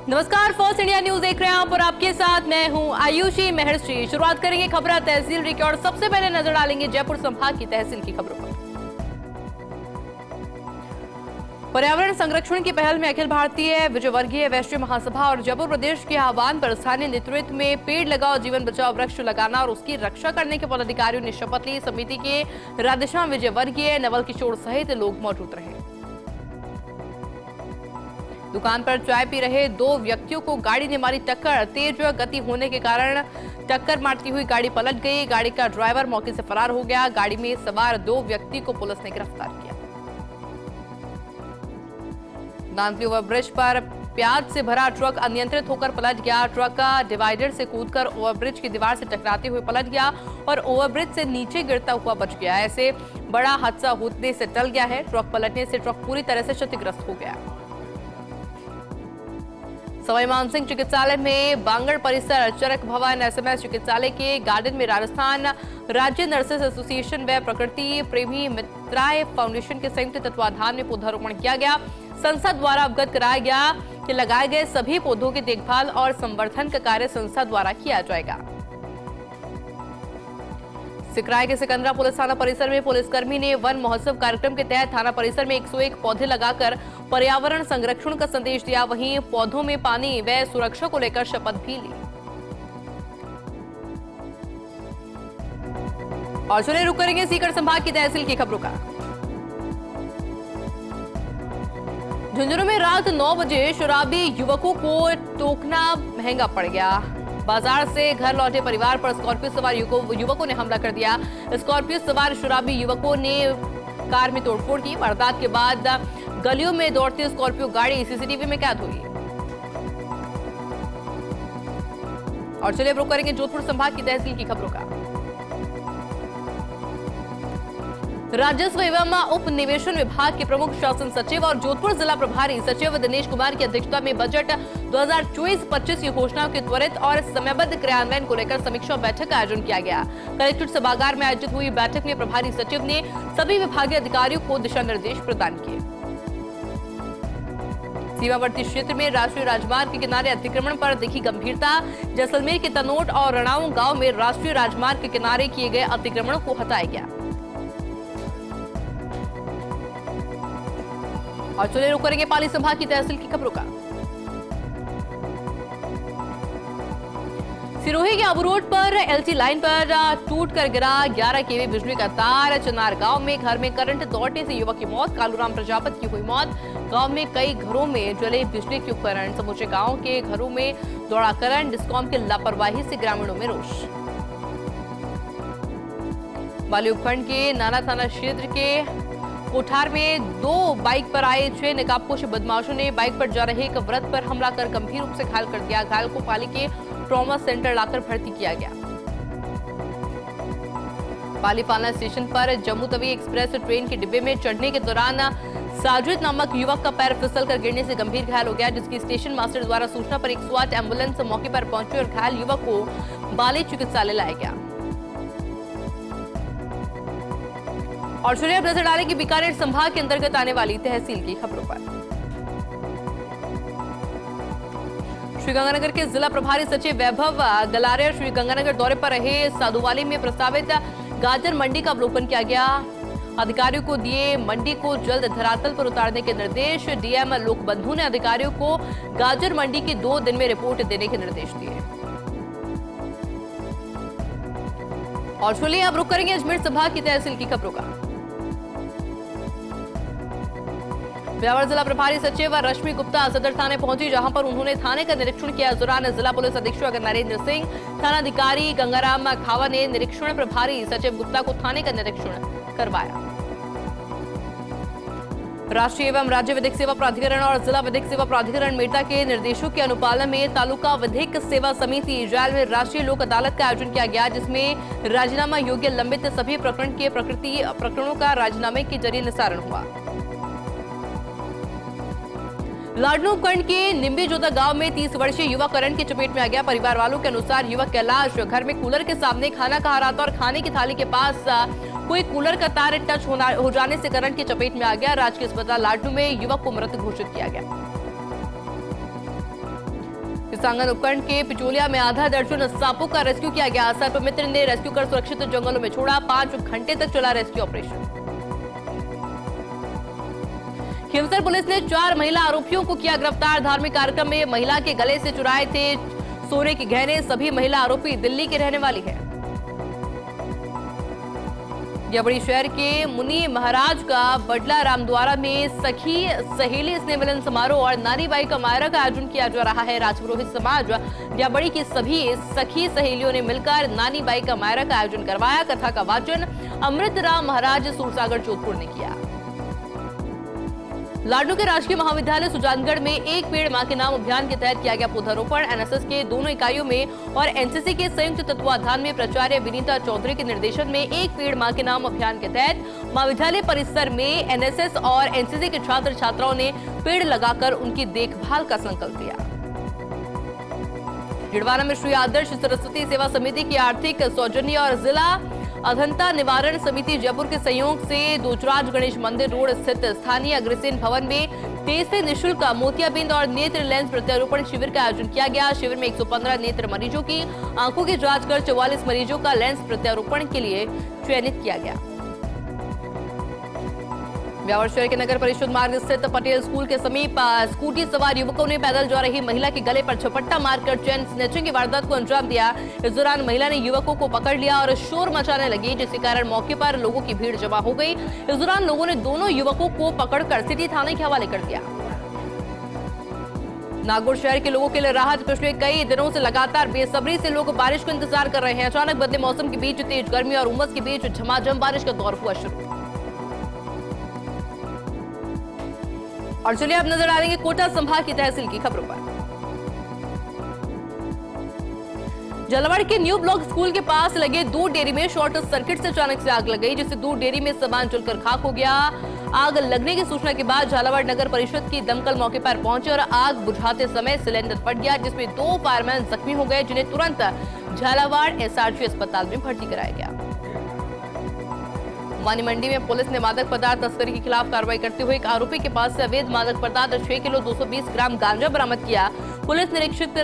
नमस्कार, first India news देख रहे हैं आप और आपके साथ मैं हूं आयुषी महर्षि। शुरुआत करेंगे खबरा तहसील की और सबसे पहले नजर डालेंगे जयपुर संभाग की तहसील की खबरों पर। पर्यावरण संरक्षण की पहल में अखिल भारतीय विजयवर्गीय वैश्य महासभा और जयपुर प्रदेश के आह्वान पर स्थानीय नेतृत्व में पेड़ लगाओ जीवन बचाओ वृक्ष लगाना और उसकी रक्षा करने के पदाधिकारियों ने शपथ ली। समिति के राधेश्याम विजयवर्गीय, नवल किशोर सहित लोग मौजूद रहे। दुकान पर चाय पी रहे दो व्यक्तियों को गाड़ी ने मारी टक्कर। तेज गति होने के कारण टक्कर मारती हुई गाड़ी पलट गई। गाड़ी का ड्राइवर मौके से फरार हो गया। गाड़ी में सवार दो व्यक्ति को पुलिस ने गिरफ्तार किया। दांतली ओवरब्रिज पर प्याज से भरा ट्रक अनियंत्रित होकर पलट गया। ट्रक डिवाइडर से कूदकर ओवरब्रिज की दीवार से टकराते हुए पलट गया और ओवरब्रिज से नीचे गिरता हुआ बच गया। ऐसे बड़ा हादसा होने से टल गया है। ट्रक पलटने से ट्रक पूरी तरह से क्षतिग्रस्त हो गया। सवाई मानसिंह चिकित्सालय में बांगड़ परिसर, चरक भवन, एसएमएस चिकित्सालय के गार्डन में राजस्थान राज्य नर्सेस एसोसिएशन व प्रकृति प्रेमी मित्राय फाउंडेशन के संयुक्त तत्वाधान में पौधारोपण किया गया। संस्था द्वारा अवगत कराया गया कि लगाए गए सभी पौधों की देखभाल और संवर्धन का कार्य संस्था द्वारा किया जाएगा। सिकराय के सिकंदरा पुलिस थाना परिसर में पुलिसकर्मी ने वन महोत्सव कार्यक्रम के तहत थाना परिसर में 101 पौधे लगाकर पर्यावरण संरक्षण का संदेश दिया। वहीं पौधों में पानी व सुरक्षा को लेकर शपथ भी ली। और चलिए रुक करेंगे सीकर संभाग की तहसील की खबरों का। झुंझुनू में रात 9 बजे शराबी युवकों को टोकना महंगा पड़ गया। बाजार से घर लौटे परिवार पर स्कॉर्पियो सवार युवकों ने हमला कर दिया। स्कॉर्पियो सवार शराबी युवकों ने कार में तोड़फोड़ की। वारदात के बाद गलियों में दौड़ती स्कॉर्पियो गाड़ी सीसीटीवी में कैद हुई। और चलिए रुक करेंगे जोधपुर संभाग की तहसील की खबरों का। राजस्व एवं उप निवेशन विभाग के प्रमुख शासन सचिव और जोधपुर जिला प्रभारी सचिव दिनेश कुमार की अध्यक्षता में बजट 2024-25 की घोषणाओं के त्वरित और समयबद्ध क्रियान्वयन को लेकर समीक्षा बैठक का आयोजन किया गया। कलेक्ट्रेट सभागार में आयोजित हुई बैठक में प्रभारी सचिव ने सभी विभागीय अधिकारियों को दिशा निर्देश प्रदान किए। सीमावर्ती क्षेत्र में राष्ट्रीय राजमार्ग के किनारे अतिक्रमण पर दिखी गंभीरता। जैसलमेर के तनोट और रणाऊ गांव में राष्ट्रीय राजमार्ग के किनारे किए गए अतिक्रमण को हटाया गया। और चलिए रुक करेंगे पाली संभाग की तहसील की खबरों का। सिरोही के आबू रोड पर एलटी लाइन पर टूटकर गिरा 11 केवी बिजली का तार। चनार गांव में घर में करंट दौड़ने से युवक की मौत। कालूराम प्रजापति की हुई मौत। गांव में कई घरों में जले बिजली के उपकरण। समूचे गांव के घरों में दौड़ा करंट। डिस्कॉम की लापरवाही से ग्रामीणों में रोष। बाली उपखंड के नाना थाना क्षेत्र के कोठार में दो बाइक पर आए 6 नकाबपोश बदमाशों ने बाइक पर जा रहे एक वृद्ध पर हमला कर गंभीर रूप से घायल कर दिया। घायल को पाली के ट्रॉमा सेंटर लाकर भर्ती किया गया। पाली फालना स्टेशन पर जम्मू तवी एक्सप्रेस ट्रेन के डिब्बे में चढ़ने के दौरान साजिद नामक युवक का पैर फिसल कर गिरने से गंभीर घायल हो गया, जिसकी स्टेशन मास्टर द्वारा सूचना पर 108 एम्बुलेंस मौके पर पहुंची और घायल युवक को बाली चिकित्सालय लाया गया। और चलिए अब नजर डालें कि बीकानेर संभाग के अंतर्गत आने वाली तहसील की खबरों पर। श्रीगंगानगर के जिला प्रभारी सचिव वैभव गलारिया श्रीगंगानगर दौरे पर रहे। साधुवाली में प्रस्तावित गाजर मंडी का अवलोकन किया गया। अधिकारियों को दिए मंडी को जल्द धरातल पर उतारने के निर्देश। डीएम लोकबंधु ने अधिकारियों को गाजर मंडी की 2 दिन में रिपोर्ट देने के निर्देश दिए। और चलिए अब रुक करेंगे अजमेर संभाग की तहसील की खबरों का। ब्यावर जिला प्रभारी सचिव रश्मि गुप्ता सदर थाने पहुंची, जहां पर उन्होंने थाने का निरीक्षण किया। इस दौरान जिला पुलिस अधीक्षक नरेंद्र सिंह, थानाधिकारी गंगाराम खावा ने निरीक्षण प्रभारी सचिव गुप्ता को थाने का निरीक्षण करवाया। राष्ट्रीय एवं राज्य विधिक सेवा प्राधिकरण और जिला विधिक सेवा प्राधिकरण मेरठा के निर्देशों के अनुपालन में तालुका विधिक सेवा समिति जेल में राष्ट्रीय लोक अदालत का आयोजन किया गया, जिसमें राजीनामा योग्य लंबित सभी प्रकरणों का राजीनामे के जरिए निस्तारण हुआ। लाडनू उपखंड के निम्बी जोधा गांव में 30 वर्षीय युवक करंट की चपेट में आ गया। परिवार वालों के अनुसार युवक कैलाश घर में कूलर के सामने खाना खा रहा था और खाने की थाली के पास कोई कूलर का तार टच हो जाने से करंट की चपेट में आ गया। राजकीय अस्पताल लाडनू में युवक को मृत घोषित किया गया। सांगन उपखंड के पिचोलिया में आधा दर्जन सांपों का रेस्क्यू किया गया। सर्प मित्र ने रेस्क्यू कर सुरक्षित जंगलों में छोड़ा। 5 घंटे तक चला रेस्क्यू ऑपरेशन। खींवसर पुलिस ने 4 महिला आरोपियों को किया गिरफ्तार। धार्मिक कार्यक्रम में महिला के गले से चुराए थे सोने के गहने। सभी महिला आरोपी दिल्ली की रहने वाली है। जबड़ी शहर के मुनि महाराज का बडला रामद्वारा में सखी सहेली स्नेह मिलन समारोह और नानी बाई का मायरा का आयोजन किया जा रहा है। राजपुरोहित समाज जबड़ी की सभी सखी सहेलियों ने मिलकर नानी बाई का मायरा का आयोजन करवाया। कथा का वाचन अमृत राम महाराज सूरसागर जोधपुर ने किया। लाडनू के राजकीय महाविद्यालय सुजानगढ़ में एक पेड़ मां के नाम अभियान के तहत किया गया पौधारोपण। एनएसएस के दोनों इकाइयों में और एनसीसी के संयुक्त तत्वाधान में प्राचार्य विनीता चौधरी के निर्देशन में एक पेड़ मां के नाम अभियान के तहत महाविद्यालय परिसर में एनएसएस और एनसीसी के छात्र छात्राओं ने पेड़ लगाकर उनकी देखभाल का संकल्प लिया। जिड़वाना में श्री आदर्श सरस्वती सेवा समिति की आर्थिक सौजन्य और जिला अधंता निवारण समिति जयपुर के सहयोग से दूचराज गणेश मंदिर रोड स्थित स्थानीय अग्रसेन भवन में 23वें निःशुल्क मोतियाबिंद और नेत्र लेंस प्रत्यारोपण शिविर का आयोजन किया गया। शिविर में 115 नेत्र मरीजों की आंखों की जांच कर 44 मरीजों का लेंस प्रत्यारोपण के लिए चयनित किया गया। ब्यावर शहर के नगर परिषद मार्ग स्थित पटेल स्कूल के समीप स्कूटी सवार युवकों ने पैदल जा रही महिला के गले पर झपट्टा मारकर चेन स्नैचिंग की वारदात को अंजाम दिया। इस दौरान महिला ने युवकों को पकड़ लिया और शोर मचाने लगी, जिसके कारण मौके पर लोगों की भीड़ जमा हो गई। इस दौरान लोगों ने दोनों युवकों को पकड़कर सिटी थाने के हवाले कर दिया। नागौर शहर के लोगों के लिए राहत। पिछले कई दिनों से लगातार बेसब्री से लोग बारिश का इंतजार कर रहे हैं। अचानक बदले मौसम के बीच तेज गर्मी और उमस के बीच झमाझम बारिश का दौर हुआ शुरू। और चलिए अब नजर डालेंगे कोटा संभाग की तहसील की खबरों पर। झालावाड़ के न्यू ब्लॉक स्कूल के पास लगे दूध डेयरी में शॉर्ट सर्किट से अचानक से आग लग गई, जिससे दूध डेयरी में सामान जलकर खाक हो गया। आग लगने की सूचना के बाद झालावाड़ नगर परिषद की दमकल मौके पर पहुंचे और आग बुझाते समय सिलेंडर फट गया, जिसमें 2 फायरमैन जख्मी हो गए, जिन्हें तुरंत झालावाड़ एसआरजी अस्पताल में भर्ती कराया गया। वानी मंडी में पुलिस ने मादक पदार्थ तस्करी के खिलाफ कार्रवाई करते हुए एक आरोपी के पास से अवैध मादक पदार्थ 6 किलो 220 ग्राम गांजा बरामद किया। पुलिस निरीक्षक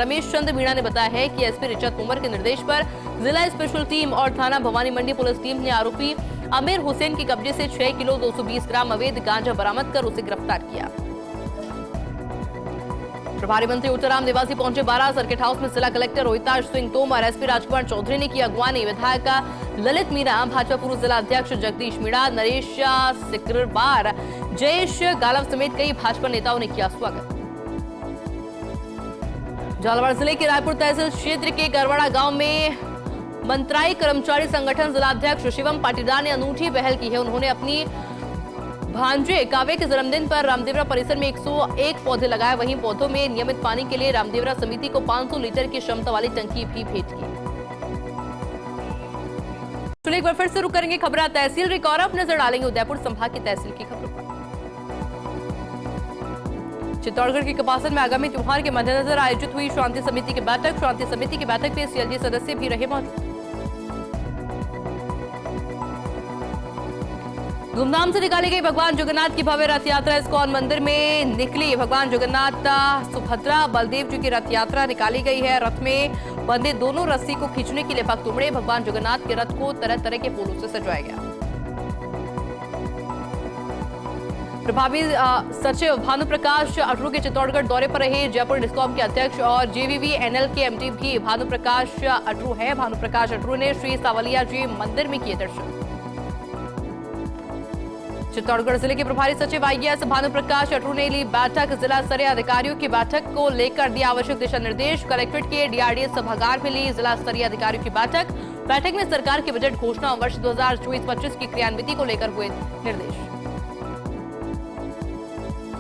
रमेश चंद्र मीणा ने बताया है कि एसपी ऋचा तोमर के निर्देश पर जिला स्पेशल टीम और थाना भवानी मंडी पुलिस टीम ने आरोपी आमिर हुसैन के कब्जे से 6 किलो 220 ग्राम अवैध गांजा बरामद कर उसे गिरफ्तार किया। प्रभारी मंत्री उत्तराम निवासी पहुंचे 12 सर्किट हाउस में जिला कलेक्टर रोहिताश सिंह तोमर, एसपी राजकुमार चौधरी ने की अगवानी। विधायक ललित मीणा, भाजपा पूर्व जिला अध्यक्ष जगदीश मीणा, नरेश सिकरबार, जयेश गालव समेत कई भाजपा नेताओं ने किया स्वागत। झालावाड़ जिले के रायपुर तहसील क्षेत्र के गरवाड़ा गांव में मंत्राई कर्मचारी संगठन जिलाध्यक्ष शिवम पाटीदार ने अनूठी पहल की है। उन्होंने अपनी भांजे काव्य के जन्मदिन पर रामदेवरा परिसर में 101 पौधे लगाए। वहीं पौधों में नियमित पानी के लिए रामदेवरा समिति को 500 लीटर की क्षमता वाली टंकी भी भेंट की। चलिए एक बार फिर से रुक करेंगे खबरें तहसील रिकॉर्ड। अब नजर डालेंगे उदयपुर संभाग की तहसील की खबरों पर। चित्तौड़गढ़ के कपासन में आगामी त्योहार के मद्देनजर आयोजित हुई शांति समिति की बैठक। शांति समिति की बैठक में सीएलजी सदस्य भी रहे मौजूद। धूमधाम से निकाली गई भगवान जगन्नाथ की भव्य रथ यात्रा। इस्कॉन मंदिर में निकली भगवान जगन्नाथ सुभद्रा बलदेव जी की रथ यात्रा निकाली गई है। रथ में बंधे दोनों रस्सी को खींचने के लिए भक्त उमड़े। भगवान जगन्नाथ के रथ को तरह तरह के फूलों से सजाया गया। प्रभावी सचिव भानुप्रकाश अटरू के चित्तौड़गढ़ दौरे पर रहे। जयपुर डिस्कॉम के अध्यक्ष और जेवीवीएनएल के एमडी भी भानुप्रकाश अटरू है। भानुप्रकाश अटरू ने श्री सावलिया जी मंदिर में किए दर्शन। चित्तौड़गढ़ जिले के प्रभारी सचिव आईएएस भानुप्रकाश अटरू ने ली बैठक। जिला स्तरीय अधिकारियों की बैठक को लेकर दिया आवश्यक दिशा निर्देश। कलेक्ट्रेट के डीआरडीएस सभागार में ली जिला स्तरीय अधिकारियों की बैठक। बैठक में सरकार की बजट घोषणा वर्ष 2024-25 की क्रियान्विति को लेकर हुए निर्देश।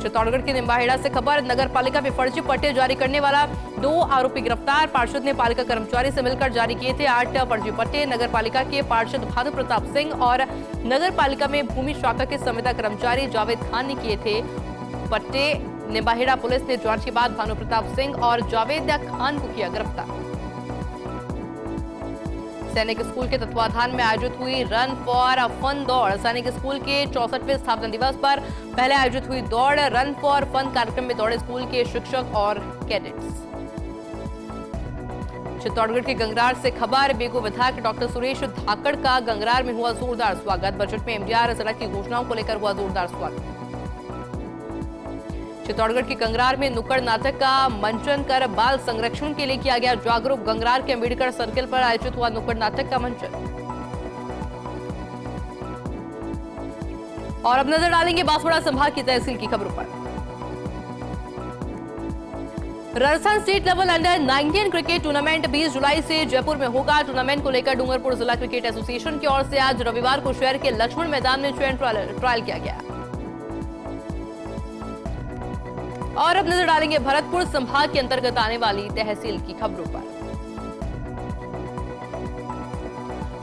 चित्तौड़गढ़ के निम्बाहेड़ा से खबर। नगर पालिका में फर्जी पट्टे जारी करने वाला 2 आरोपी गिरफ्तार। पार्षद ने पालिका कर्मचारी से मिलकर जारी किए थे 8 फर्जी पट्टे। नगर पालिका के पार्षद भानु प्रताप सिंह और नगर पालिका में भूमि शाखा के संविदा कर्मचारी जावेद खान ने किए थे पट्टे। निम्बाहेड़ा पुलिस ने जांच के बाद भानु प्रताप सिंह और जावेद खान को किया गिरफ्तार। सैनिक स्कूल के तत्वाधान में आयोजित हुई रन फॉर फन दौड़। सैनिक स्कूल के 64वें स्थापना दिवस पर पहले आयोजित हुई दौड़। रन फॉर फन कार्यक्रम में दौड़े स्कूल के शिक्षक और कैडेट्स। चित्तौड़गढ़ के गंगरार से खबर। बेगू विधायक डॉक्टर सुरेश धाकड़ का गंगरार में हुआ जोरदार स्वागत। बजट में एमडीआर सड़क की घोषणाओं को लेकर हुआ जोरदार स्वागत। चित्तौड़गढ़ के गंगरार में नुक्कड़ नाटक का मंचन कर बाल संरक्षण के लिए किया गया जागरूक। गंगरार के अम्बेडकर सर्किल पर आयोजित हुआ नुक्कड़ नाटक का मंचन। और अब नजर डालेंगे बांसवाड़ा संभाग की तहसील की खबरों पर। Rajasthan state level under 19 cricket tournament 20 जुलाई से जयपुर में होगा। टूर्नामेंट को लेकर डूंगरपुर जिला क्रिकेट एसोसिएशन की ओर से आज रविवार को शहर के लक्ष्मण मैदान में चयन ट्रायल किया गया। और अब नजर डालेंगे भरतपुर संभाग के अंतर्गत आने वाली तहसील की खबरों पर।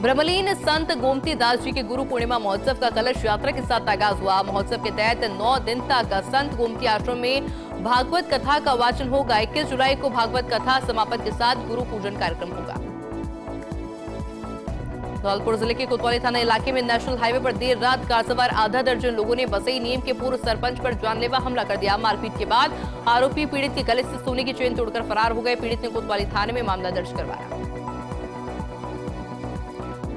ब्रह्मलीन संत गोमती दास जी के गुरु पूर्णिमा महोत्सव का कलश यात्रा के साथ आगाज हुआ। महोत्सव के तहत 9 दिन तक संत गोमती आश्रम में भागवत कथा का वाचन होगा। 21 जुलाई को भागवत कथा समापन के साथ गुरु पूजन कार्यक्रम होगा। धौलपुर जिले के कोतवाली थाना इलाके में नेशनल हाईवे पर देर रात कार सवार आधा दर्जन लोगों ने बसई नीम के पूर्व सरपंच पर जानलेवा हमला कर दिया। मारपीट के बाद आरोपी पीड़ित के गले से सोने की चेन तोड़कर फरार हो गए। पीड़ित ने कोतवाली थाने में मामला दर्ज करवाया।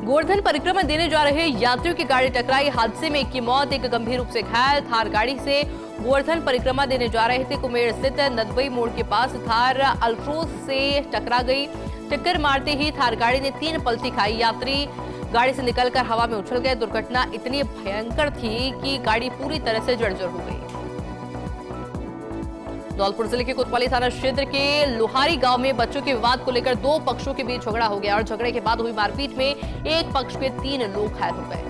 गोवर्धन परिक्रमा देने जा रहे यात्रियों की गाड़ी टकराई। हादसे में एक की मौत, एक गंभीर रूप से घायल। थार गाड़ी से गोवर्धन परिक्रमा देने जा रहे थे। कुमेर स्थित नदबई मोड़ के पास थार अल्ट्रोज से टकरा गई। टक्कर मारते ही थार गाड़ी ने 3 पलटी खाई। यात्री गाड़ी से निकलकर हवा में उछल गए। दुर्घटना इतनी भयंकर थी कि गाड़ी पूरी तरह से जर्जर हो गई। धौलपुर जिले के कोतवाली थाना क्षेत्र के लोहारी गांव में बच्चों के विवाद को लेकर 2 पक्षों के बीच झगड़ा हो गया और झगड़े के बाद हुई मारपीट में एक पक्ष के 3 लोग घायल हो गए।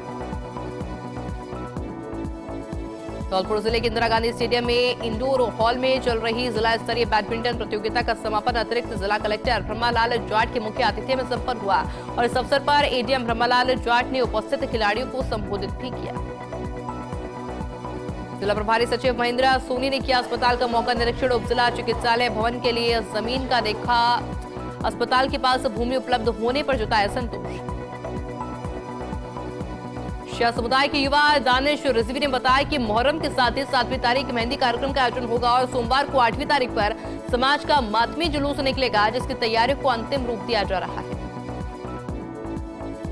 धौलपुर जिले के इंदिरा गांधी स्टेडियम में इंडोर हॉल में चल रही जिला स्तरीय बैडमिंटन प्रतियोगिता का समापन अतिरिक्त जिला कलेक्टर ब्रह्मालाल जाट के मुख्य आतिथ्य में संपन्न हुआ और इस अवसर पर एडीएम ब्रह्मालाल जाट ने उपस्थित खिलाड़ियों को संबोधित भी किया। जिला प्रभारी सचिव महेंद्र सोनी ने किया अस्पताल का मौका निरीक्षण। उप जिला चिकित्सालय भवन के लिए जमीन का देखा। अस्पताल के पास भूमि उपलब्ध होने पर जताया संतोष। शिया समुदाय के युवा दानिश रिजवी ने बताया कि मुहर्रम के साथ ही 7वीं तारीख मेहंदी कार्यक्रम का आयोजन होगा और सोमवार को 8वीं तारीख पर समाज का मातमी जुलूस निकलेगा, जिसकी तैयारियों को अंतिम रूप दिया जा रहा है।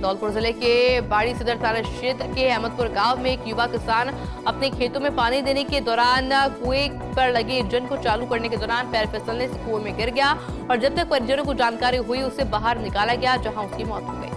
धौलपुर जिले के बाड़ी सदर थाना क्षेत्र के अहमदपुर गांव में एक युवा किसान अपने खेतों में पानी देने के दौरान कुएं पर लगे इंजन को चालू करने के दौरान पैर फिसलने से कुएं में गिर गया और जब तक परिजनों को जानकारी हुई उसे बाहर निकाला गया, जहां उसकी मौत हो गई।